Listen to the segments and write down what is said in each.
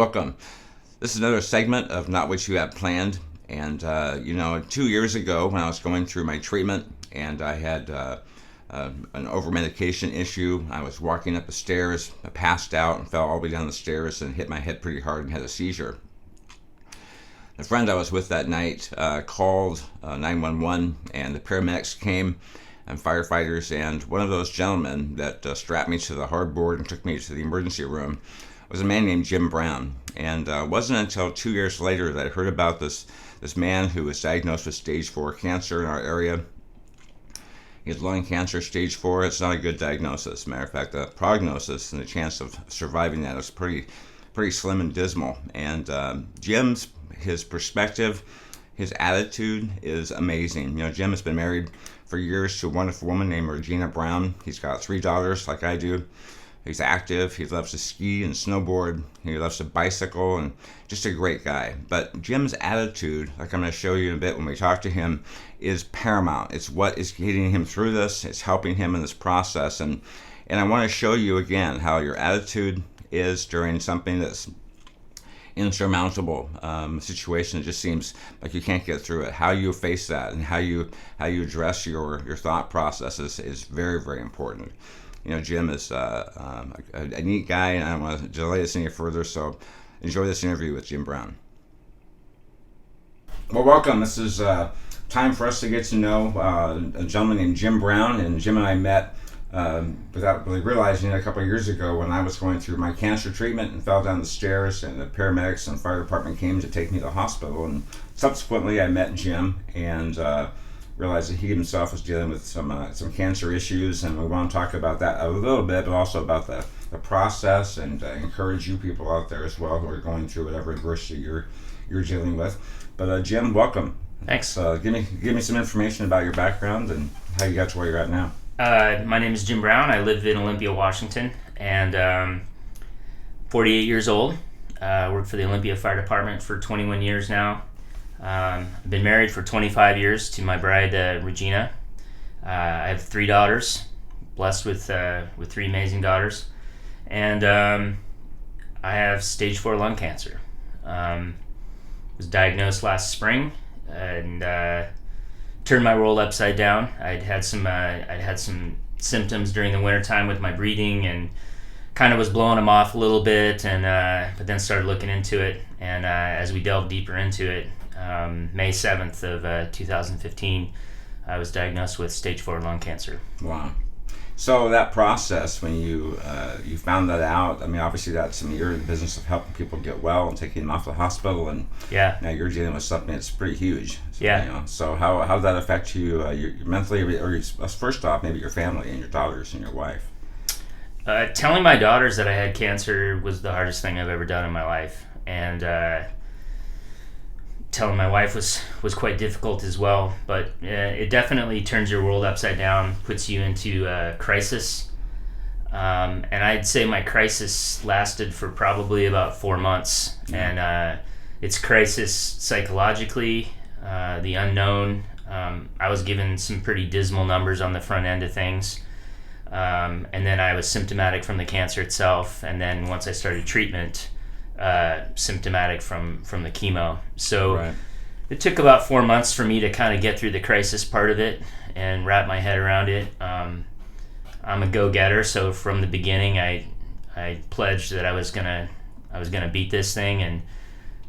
Welcome. This is another segment of Not What You Had Planned. And, 2 years ago when I was going through my treatment and I had an over-medication issue, I was walking up the stairs, I passed out and fell all the way down the stairs and hit my head pretty hard and had a seizure. The friend I was with that night called 911, and the paramedics came and firefighters, and one of those gentlemen that strapped me to the hardboard and took me to the emergency room was a man named Jim Brown. And it wasn't until 2 years later that I heard about this man who was diagnosed with stage 4 cancer in our area. He had lung cancer, stage 4. It's not a good diagnosis. As a matter of fact, the prognosis and the chance of surviving that is pretty slim and dismal. And his perspective, his attitude is amazing. Jim has been married for years to a wonderful woman named Regina Brown. He's got 3 daughters like I do. He's active. He loves to ski and snowboard. He loves to bicycle, and just a great guy. But Jim's attitude, like I'm going to show you in a bit when we talk to him, is paramount. It's what is getting him through this. It's helping him in this process. And I want to show you again how your attitude is during something that's insurmountable situation. It just seems like you can't get through it. How you face that and how you address your thought processes is very, very important. Jim is a neat guy, and I don't want to delay this any further, so enjoy this interview with Jim Brown. Well, welcome. This is time for us to get to know a gentleman named Jim Brown, and Jim and I met without really realizing it a couple of years ago when I was going through my cancer treatment and fell down the stairs, and the paramedics and fire department came to take me to the hospital. And subsequently I met Jim and realized that he himself was dealing with some cancer issues, and we want to talk about that a little bit, but also about the process, and encourage you people out there as well who are going through whatever adversity you're dealing with. But Jim, welcome. Thanks. Give me some information about your background and how you got to where you're at now. My name is Jim Brown. I live in Olympia, Washington, and 48 years old. Worked for the Olympia Fire Department for 21 years now. I've been married for 25 years to my bride, Regina. I have 3 daughters, blessed with 3 amazing daughters. And I have stage 4 lung cancer. Was diagnosed last spring and turned my world upside down. I'd had some symptoms during the wintertime with my breathing, and kind of was blowing them off a little bit, and but then started looking into it. And as we delved deeper into it, May 7th of 2015, I was diagnosed with stage 4 lung cancer. Wow. So that process, when you found that out, I mean, obviously you're in the business of helping people get well and taking them off the hospital, and yeah, now you're dealing with something that's pretty huge. So, yeah. So how did that affect you, your mentally, or first off, maybe your family and your daughters and your wife? Telling my daughters that I had cancer was the hardest thing I've ever done in my life, and telling my wife was quite difficult as well. But it definitely turns your world upside down, puts you into crisis. And I'd say my crisis lasted for probably about 4 months. And it's crisis psychologically, the unknown. I was given some pretty dismal numbers on the front end of things. And then I was symptomatic from the cancer itself. And then once I started treatment, symptomatic from the chemo. So right. It took about 4 months for me to kind of get through the crisis part of it and wrap my head around it. I'm a go-getter, so from the beginning I pledged that I was gonna beat this thing, and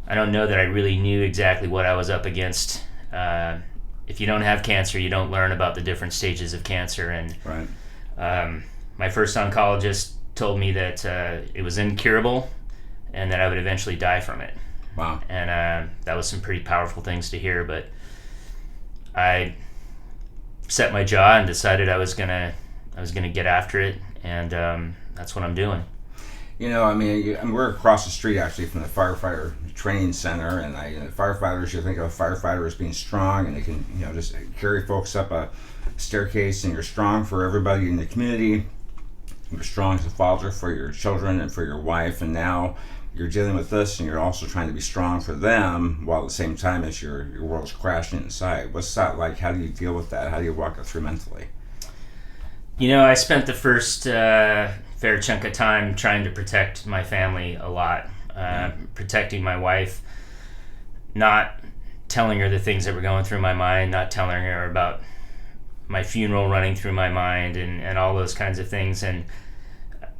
I don't know that I really knew exactly what I was up against. If you don't have cancer, you don't learn about the different stages of cancer, and right. My first oncologist told me that it was incurable and that I would eventually die from it. Wow. And that was some pretty powerful things to hear, but I set my jaw and decided I was gonna get after it, and that's what I'm doing. I mean, we're across the street actually from the firefighter training center, and firefighters, you think of a firefighter as being strong, and they can just carry folks up a staircase, and you're strong for everybody in the community. You're strong as a father for your children and for your wife, and now you're dealing with this, and you're also trying to be strong for them while at the same time as your world's crashing inside. What's that like? How do you deal with that? How do you walk it through mentally? I spent the first fair chunk of time trying to protect my family a lot. protecting my wife, not telling her the things that were going through my mind, not telling her about my funeral running through my mind, and all those kinds of things. And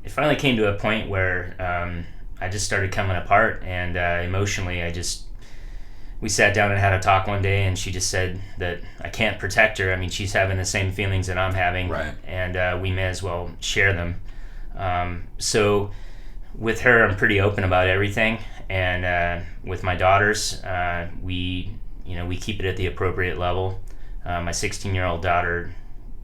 it finally came to a point where I just started coming apart, and emotionally we sat down and had a talk one day, and she just said that I can't protect her. I mean, she's having the same feelings that I'm having, right, and we may as well share them. So with her, I'm pretty open about everything, and with my daughters, we keep it at the appropriate level. My 16-year-old daughter,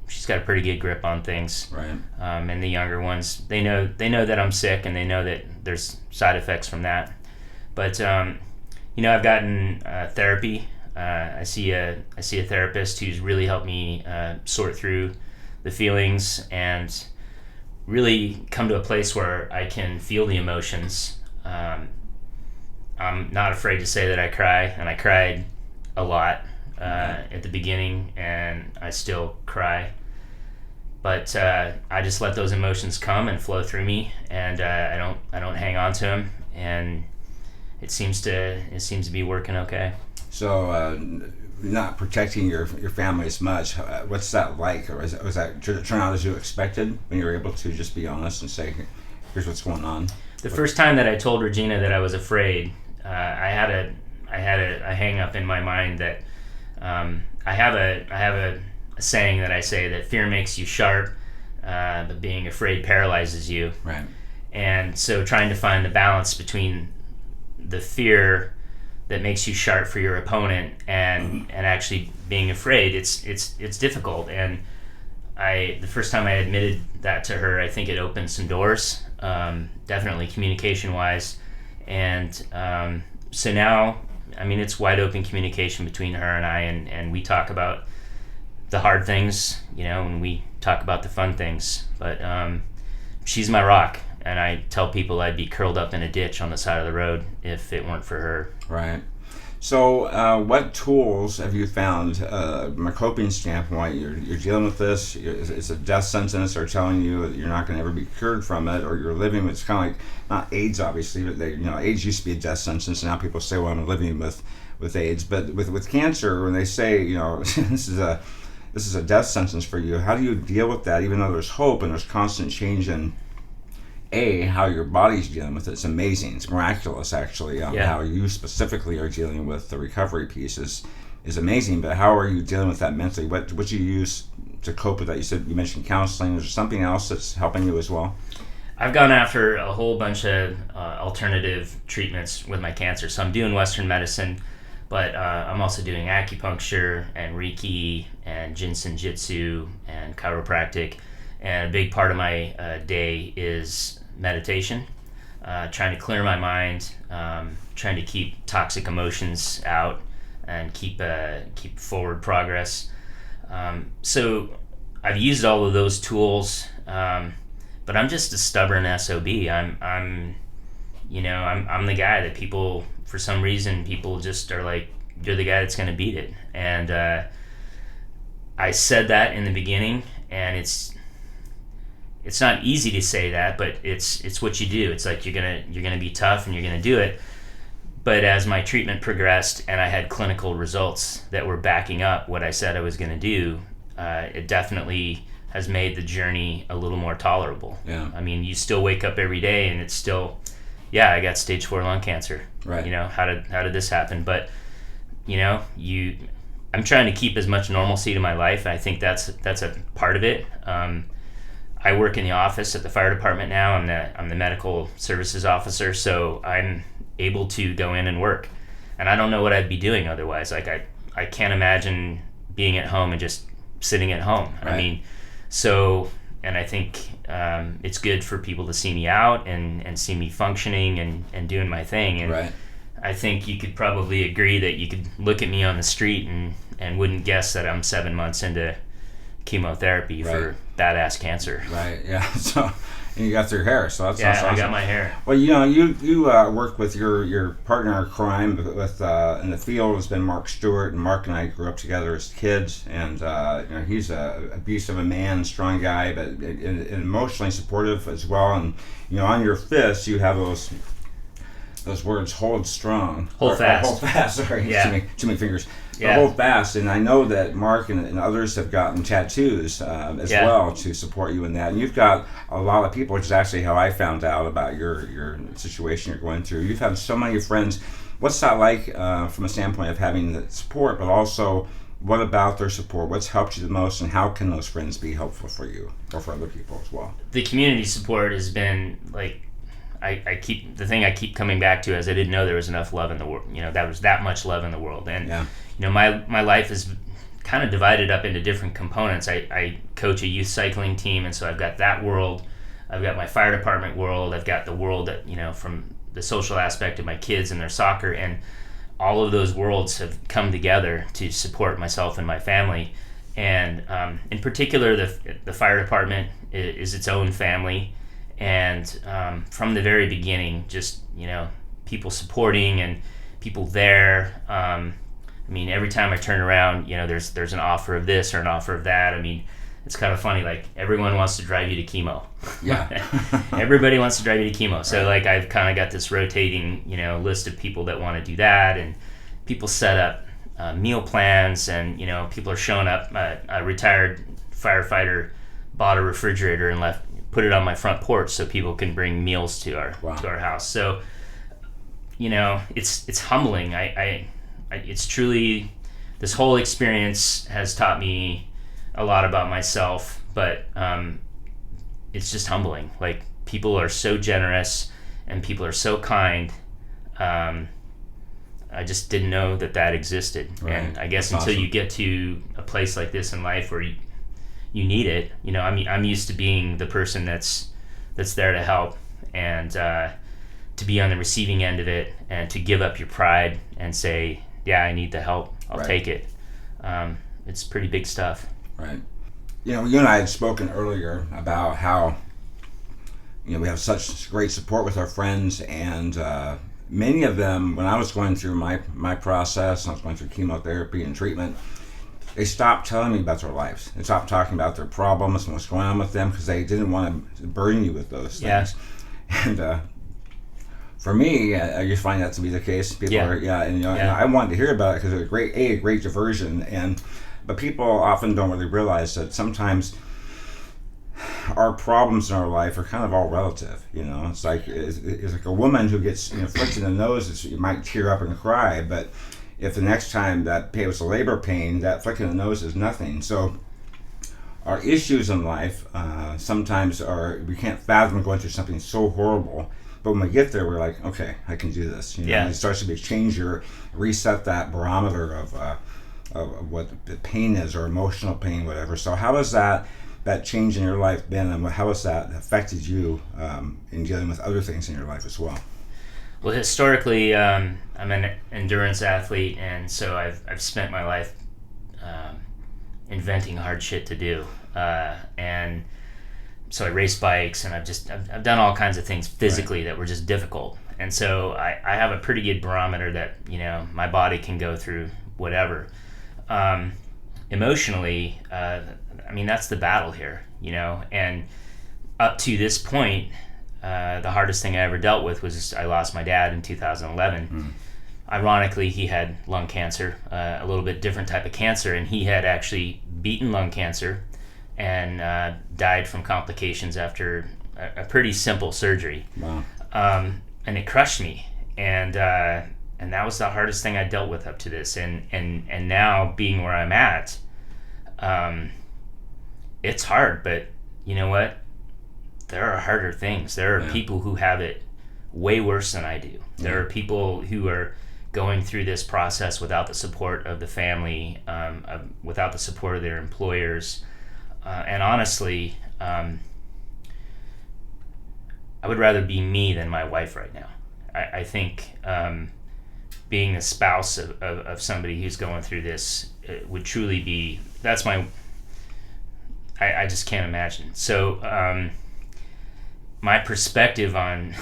she's got a pretty good grip on things, right, and the younger ones, they know that I'm sick, and they know that there's side effects from that. But I've gotten therapy. I see a therapist who's really helped me sort through the feelings and really come to a place where I can feel the emotions. I'm not afraid to say that I cry, and I cried a lot at the beginning, and I still cry. But I just let those emotions come and flow through me, and I don't hang on to them, and it seems to be working okay. So not protecting your family as much, what's that like? Or was that turn out as you expected when you were able to just be honest and say, here's what's going on? The first time that I told Regina that I was afraid, I had a hang up in my mind that I have a saying that I say that fear makes you sharp, but being afraid paralyzes you. Right. And so trying to find the balance between the fear that makes you sharp for your opponent and actually being afraid, it's difficult. And the first time I admitted that to her, I think it opened some doors, definitely communication wise. And so now, I mean, it's wide open communication between her and I, and we talk about the hard things, and we talk about the fun things. But she's my rock, and I tell people I'd be curled up in a ditch on the side of the road if it weren't for her. Right. So what tools have you found from a coping standpoint? You're dealing with this, it's a death sentence. They're telling you that you're not going to ever be cured from it, or you're living with, it's kind of like, not AIDS obviously, but AIDS used to be a death sentence, and now people say, well, I'm living with AIDS. But with cancer, when they say, this is a death sentence for you, how do you deal with that, even though there's hope and there's constant change in how your body's dealing with it? It's amazing. It's miraculous, actually. How you specifically are dealing with the recovery piece is amazing. But how are you dealing with that mentally? What do you use to cope with that? You mentioned counseling. Is there something else that's helping you as well? I've gone after a whole bunch of alternative treatments with my cancer. So I'm doing Western medicine, but I'm also doing acupuncture and Reiki and Jinsen Jitsu and chiropractic. And a big part of my day is meditation, trying to clear my mind, trying to keep toxic emotions out and keep forward progress. So I've used all of those tools, but I'm just a stubborn SOB. I'm the guy that people, for some reason, people just are like, you're the guy that's going to beat it. And I said that in the beginning, and it's not easy to say that, but it's what you do. It's like you're gonna be tough and you're gonna do it. But as my treatment progressed and I had clinical results that were backing up what I said I was gonna do, it definitely has made the journey a little more tolerable. Yeah. I mean, you still wake up every day and it's still, I got stage 4 lung cancer. Right. How did this happen? But I'm trying to keep as much normalcy to my life. I think that's a part of it. I work in the office at the fire department now. I'm the medical services officer, so I'm able to go in and work. And I don't know what I'd be doing otherwise. Like I can't imagine being at home and just sitting at home. Right. I mean, and I think it's good for people to see me out and see me functioning and doing my thing. And right. I think you could probably agree that you could look at me on the street and wouldn't guess that I'm 7 months into chemotherapy for badass cancer. Right. Yeah. So, and you got your hair. So that's awesome. I got my hair. Well, you work with your partner in crime with in the field has been Mark Stewart, and Mark and I grew up together as kids. And he's a beast of a man, strong guy, but and emotionally supportive as well. And on your fists you have those words, hold strong. Hold fast. Hold fast, sorry. Yeah. Too many fingers. Yeah. Hold fast. And I know that Mark and others have gotten tattoos as well to support you in that. And you've got a lot of people, which is actually how I found out about your situation you're going through. You've had so many friends. What's that like from a standpoint of having the support, but also what about their support? What's helped you the most, and how can those friends be helpful for you or for other people as well? The community support has been like, I keep coming back to is I didn't know there was enough love in the world. That was that much love in the world. And my life is kind of divided up into different components. I coach a youth cycling team, and so I've got that world. I've got my fire department world. I've got the world that, from the social aspect of my kids and their soccer, and all of those worlds have come together to support myself and my family. And in particular, the fire department is its own family. And from the very beginning, just, people supporting and people there. Every time I turn around, there's an offer of this or an offer of that. It's kind of funny, like everyone wants to drive you to chemo. Yeah. Everybody wants to drive you to chemo. So like I've kind of got this rotating, list of people that want to do that, and people set up meal plans, and people are showing up. A retired firefighter bought a refrigerator and put it on my front porch so people can bring meals to our house. So it's humbling. It's truly, this whole experience has taught me a lot about myself, but it's just humbling. Like, people are so generous and people are so kind. I just didn't know that existed. Right. And I guess that's until awesome. You get to a place like this in life where you need it. I'm used to being the person that's there to help, and to be on the receiving end of it, and to give up your pride and say, yeah, I need the help. I'll take it. It's pretty big stuff. Right. You and I had spoken earlier about how, we have such great support with our friends, and many of them, when I was going through my process, I was going through chemotherapy and treatment, they stopped telling me about their lives. They stopped talking about their problems and what's going on with them, because they didn't want to burden you with those things. And for me, I just find that to be the case. People and I wanted to hear about it because it was a great diversion, but people often don't really realize that sometimes our problems in our life are kind of all relative. It's like a woman who gets flicked in the nose, you might tear up and cry, but if the next time that was a labor pain, that flick in the nose is nothing. So our issues in life sometimes we can't fathom going through something so horrible. But when we get there, we're like, okay, I can do this. It starts to be a change, reset that barometer of what the pain is, or emotional pain, whatever. So how has that change in your life been, and how has that affected you in dealing with other things in your life as well? Well, historically, I'm an endurance athlete, and so I've spent my life inventing hard shit to do, and so I race bikes, and I've done all kinds of things physically that were just difficult, and so I have a pretty good barometer that my body can go through whatever. Emotionally, that's the battle here, and up to this point, the hardest thing I ever dealt with was I lost my dad in 2011. Ironically, he had lung cancer, a little bit different type of cancer, and he had actually beaten lung cancer and died from complications after a pretty simple surgery. Wow. And it crushed me, and that was the hardest thing I dealt with up to this, and now being where I'm at, it's hard, but you know what? There are harder things. There are people who have it way worse than I do. There are people who are going through this process without the support of the family, without the support of their employers. And honestly, I would rather be me than my wife right now. I think being a spouse of somebody who's going through this would truly be, I just can't imagine. So my perspective on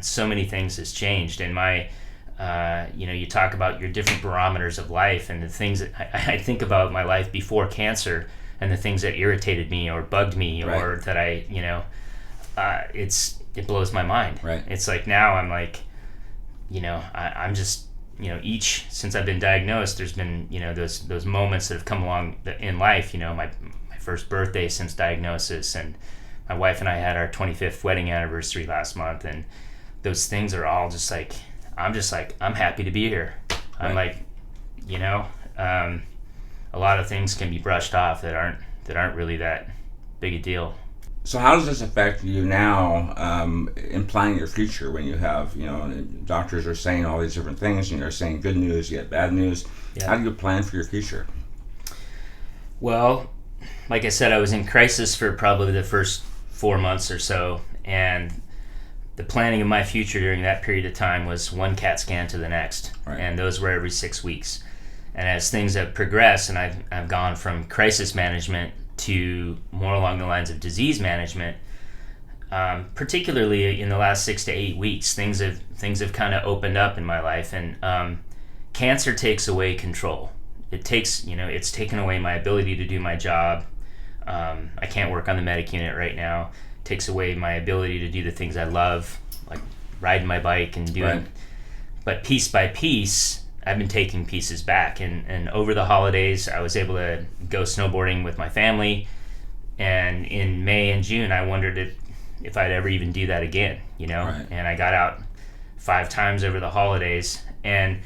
so many things has changed, and my you talk about your different barometers of life, and the things that I think about my life before cancer, and the things that irritated me or bugged me, or that it blows my mind. Right. It's like now I'm like, I'm just, since I've been diagnosed, there's been, those moments that have come along in life, my first birthday since diagnosis, and my wife and I had our 25th wedding anniversary last month, and those things are all just like, I'm happy to be here. I'm like, a lot of things can be brushed off that aren't really that big a deal. So how does this affect you now in planning your future when you have, doctors are saying all these different things, and they're saying good news, yet bad news. Yeah. How do you plan for your future? Well, like I said, I was in crisis for probably the first 4 months or so, and the planning of my future during that period of time was one CAT scan to the next, and those were every 6 weeks. And as things have progressed, and I've gone from crisis management to more along the lines of disease management, particularly in the last 6 to 8 weeks, things have kind of opened up in my life, and cancer takes away control. It's taken away my ability to do my job. I can't work on the medic unit right now. It takes away my ability to do the things I love, like riding my bike and doing. Right. But piece by piece, I've been taking pieces back, and over the holidays I was able to go snowboarding with my family, and in May and June I wondered if I'd ever even do that again, Right. And I got out 5 times over the holidays, and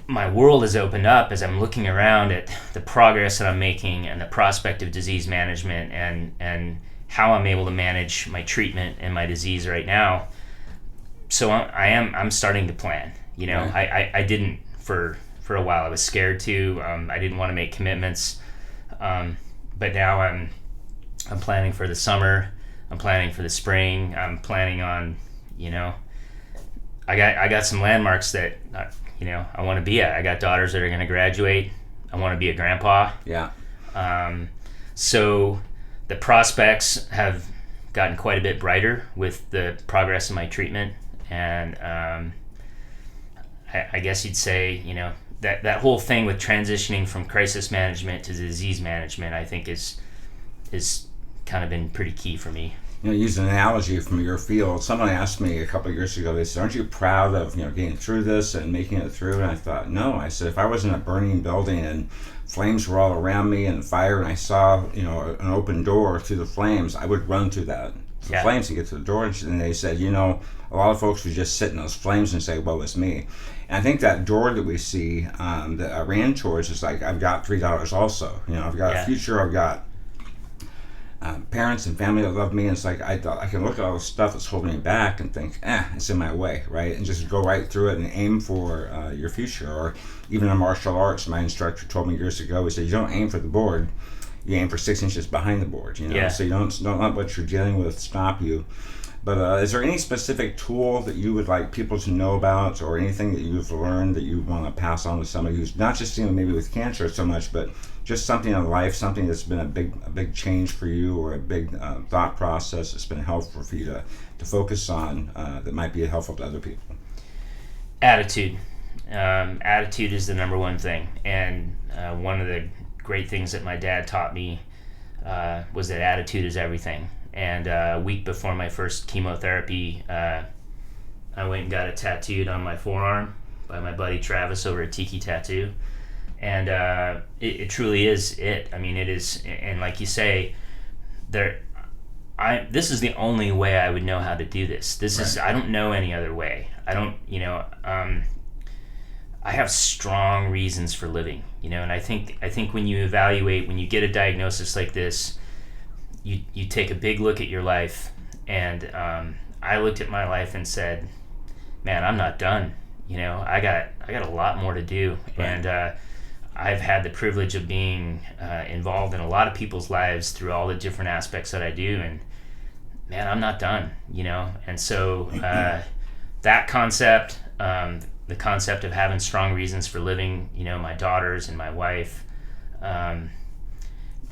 my world has opened up as I'm looking around at the progress that I'm making and the prospect of disease management, and how I'm able to manage my treatment and my disease right now. So I'm starting to plan. Right. I didn't for a while. I was scared to. I didn't want to make commitments. But now I'm planning for the summer. I'm planning for the spring. I'm planning on, I got some landmarks that, I want to be at. I got daughters that are going to graduate. I want to be a grandpa. Yeah. So the prospects have gotten quite a bit brighter with the progress of my treatment, and I guess you'd say, that whole thing with transitioning from crisis management to disease management, I think is kind of been pretty key for me. Use an analogy from your field. Someone asked me a couple of years ago, they said, aren't you proud of, getting through this and making it through? And I thought, no. I said, if I was in a burning building and flames were all around me and fire, and I saw, an open door through the flames, I would run through that. The flames to get to the door. And they said, a lot of folks would just sit in those flames and say, well, it's me. And I think that door that we see that I ran towards is like, I've got $3 also. I've got a future. I've got parents and family that love me. And it's like, I thought I can look at all the stuff that's holding me back and think, it's in my way, right? And just go right through it and aim for your future. Or even in martial arts, my instructor told me years ago, he said, you don't aim for the board, you aim for 6 inches behind the board, So you don't let what you're dealing with stop you. But is there any specific tool that you would like people to know about, or anything that you've learned that you want to pass on to somebody who's not just dealing maybe with cancer so much, but just something in life, something that's been a big change for you, or a big thought process that's been helpful for you to focus on that might be helpful to other people? Attitude. Attitude is the number one thing. And one of the great things that my dad taught me was that attitude is everything. And a week before my first chemotherapy, I went and got it tattooed on my forearm by my buddy Travis over at Tiki Tattoo. And it truly is it. I mean, it is, and like you say, this is the only way I would know how to do this. I don't know any other way. I don't, I have strong reasons for living, and I think when you evaluate, when you get a diagnosis like this, you take a big look at your life, and I looked at my life and said, man, I'm not done. I got a lot more to do. Right. And I've had the privilege of being involved in a lot of people's lives through all the different aspects that I do, and man, I'm not done, and so that concept, the concept of having strong reasons for living, my daughters and my wife,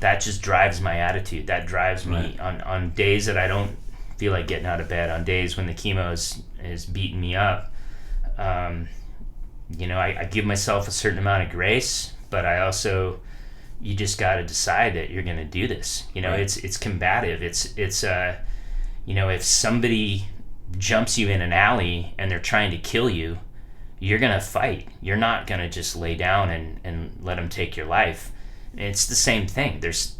that just drives my attitude. That drives me on days that I don't feel like getting out of bed, on days when the chemo is beating me up. I give myself a certain amount of grace, but I also, you just got to decide that you're going to do this. It's combative. It's if somebody jumps you in an alley and they're trying to kill you, you're gonna fight. You're not gonna just lay down and let them take your life. It's the same thing. There's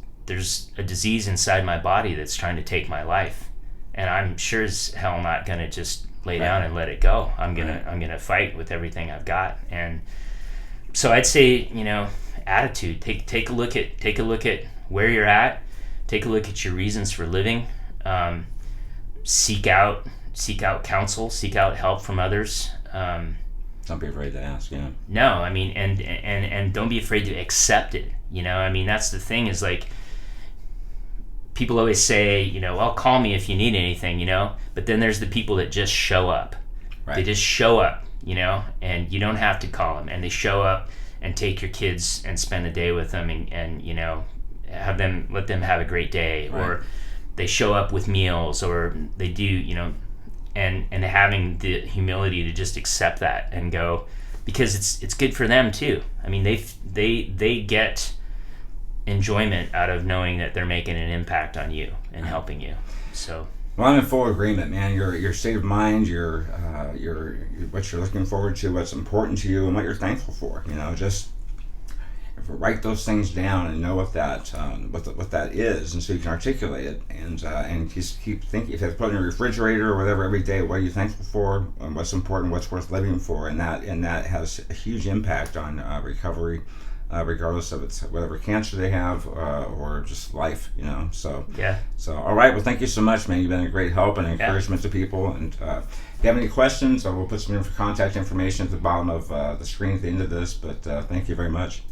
a disease inside my body that's trying to take my life, and I'm sure as hell not gonna just lay down and let it go. I'm gonna fight with everything I've got. And so I'd say, attitude. Take a look at where you're at. Take a look at your reasons for living. Seek out counsel. Seek out help from others. Don't be afraid to ask. Yeah. No, I mean, and don't be afraid to accept it. I mean, that's the thing, is like, people always say, well, call me if you need anything, but then there's the people that just show up. Right. They just show up, and you don't have to call them, and they show up and take your kids and spend a day with them, and let them have a great day. Right. Or they show up with meals, or they do, and having the humility to just accept that and go, because it's good for them too. I mean, they get enjoyment out of knowing that they're making an impact on you and helping you. So, well, I'm in full agreement, man. Your state of mind, your what you're looking forward to, what's important to you, and what you're thankful for. Just write those things down and know what that is, and so you can articulate it, and just keep thinking. If you have to put it in a refrigerator or whatever every day, what are you thankful for? What's important? What's worth living for? And that has a huge impact on recovery. Regardless of whatever cancer they have or just life, So yeah. So all right, well, thank you so much, man. You've been a great help and encouragement to people. And if you have any questions, we'll put some contact information at the bottom of the screen at the end of this. But thank you very much.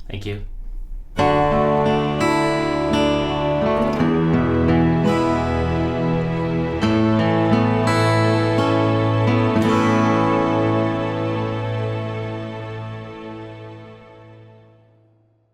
Thank you.